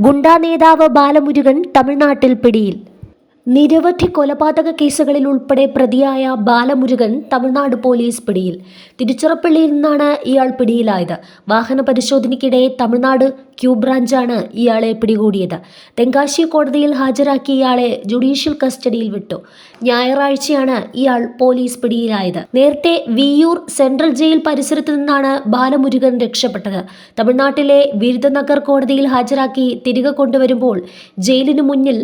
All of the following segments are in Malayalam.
ഗുണ്ടാ നേതാവ് ബാലമുരുകൻ തമിഴ്നാട്ടിൽ പിടിയിൽ. നിരവധി കൊലപാതക കേസുകളിൽ ഉൾപ്പെടെ പ്രതിയായ ബാലമുരുകൻ തമിഴ്നാട് പോലീസ് പിടിയിൽ. തിരുച്ചിറപ്പള്ളിയിൽ നിന്നാണ് ഇയാൾ പിടിയിലായത്. വാഹന പരിശോധനയ്ക്കിടെ തമിഴ്നാട് ക്യൂ ബ്രാഞ്ചാണ് ഇയാളെ പിടികൂടിയത്. തെങ്കാശി കോടതിയിൽ ഹാജരാക്കി ഇയാളെ ജുഡീഷ്യൽ കസ്റ്റഡിയിൽ വിട്ടു. ഞായറാഴ്ചയാണ് ഇയാൾ പോലീസ് പിടിയിലായത്. നേരത്തെ വിയ്യൂർ സെൻട്രൽ ജയിൽ പരിസരത്തു നിന്നാണ് ബാലമുരുകൻ രക്ഷപ്പെട്ടത്. തമിഴ്നാട്ടിലെ വിരുദനഗർ കോടതിയിൽ ഹാജരാക്കി തിരികെ കൊണ്ടുവരുമ്പോൾ ജയിലിനു മുന്നിൽ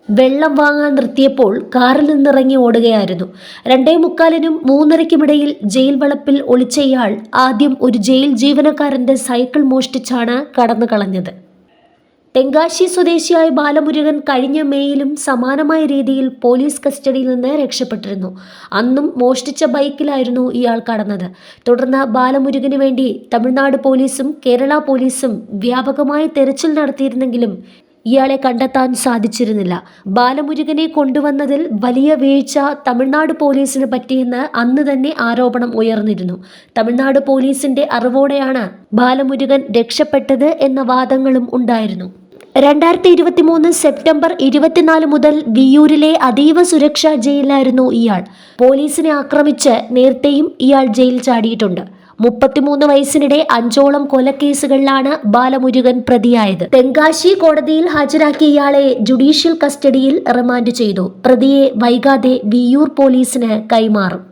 വെള്ളം വാങ്ങാൻ നിർത്തിയപ്പോൾ കാറിൽ നിന്നിറങ്ങി ഓടുകയായിരുന്നു. 2:45-നും 3:30-ക്കുമിടയിൽ ജയിൽ വളപ്പിൽ ഒളിച്ച ഇയാൾ ആദ്യം ഒരു ജയിൽ ജീവനക്കാരന്റെ സൈക്കിൾ മോഷ്ടിച്ചാണ് കടന്നു കളഞ്ഞത്. തെങ്കാശി സ്വദേശിയായ ബാലമുരുകൻ കഴിഞ്ഞ മേയിലും സമാനമായ രീതിയിൽ പോലീസ് കസ്റ്റഡിയിൽ നിന്ന് രക്ഷപ്പെട്ടിരുന്നു. അന്നും മോഷ്ടിച്ച ബൈക്കിലായിരുന്നു ഇയാൾ കടന്നത്. തുടർന്ന് ബാലമുരുകന് വേണ്ടി തമിഴ്നാട് പോലീസും കേരള പോലീസും വ്യാപകമായ തെരച്ചിൽ നടത്തിയിരുന്നെങ്കിലും ഇയാളെ കണ്ടെത്താൻ സാധിച്ചിരുന്നില്ല. ബാലമുരുകനെ കൊണ്ടുവന്നതിൽ വലിയ വീഴ്ച തമിഴ്നാട് പോലീസിന് പറ്റിയെന്ന് അന്ന് തന്നെ ആരോപണം ഉയർന്നിരുന്നു. തമിഴ്നാട് പോലീസിന്റെ അറിവോടെയാണ് ബാലമുരുകൻ രക്ഷപ്പെട്ടത് എന്ന വാദങ്ങളും ഉണ്ടായിരുന്നു. 2023 സെപ്റ്റംബർ 24 മുതൽ വിയ്യൂരിലെ അതീവ സുരക്ഷാ ജയിലിലായിരുന്നു ഇയാൾ. പോലീസിനെ ആക്രമിച്ച് നേരത്തെയും ഇയാൾ ജയിൽ ചാടിയിട്ടുണ്ട്. 33 വയസ്സിനിടെ 5ഓളം കൊലക്കേസുകളിലാണ് ബാലമുരുകൻ പ്രതിയായത്. തെങ്കാശി കോടതിയിൽ ഹാജരാക്കിയ ഇയാളെ ജുഡീഷ്യൽ കസ്റ്റഡിയിൽ റിമാൻഡ് ചെയ്തു. പ്രതിയെ വൈകാതെ വിയ്യൂർ പോലീസിന് കൈമാറും.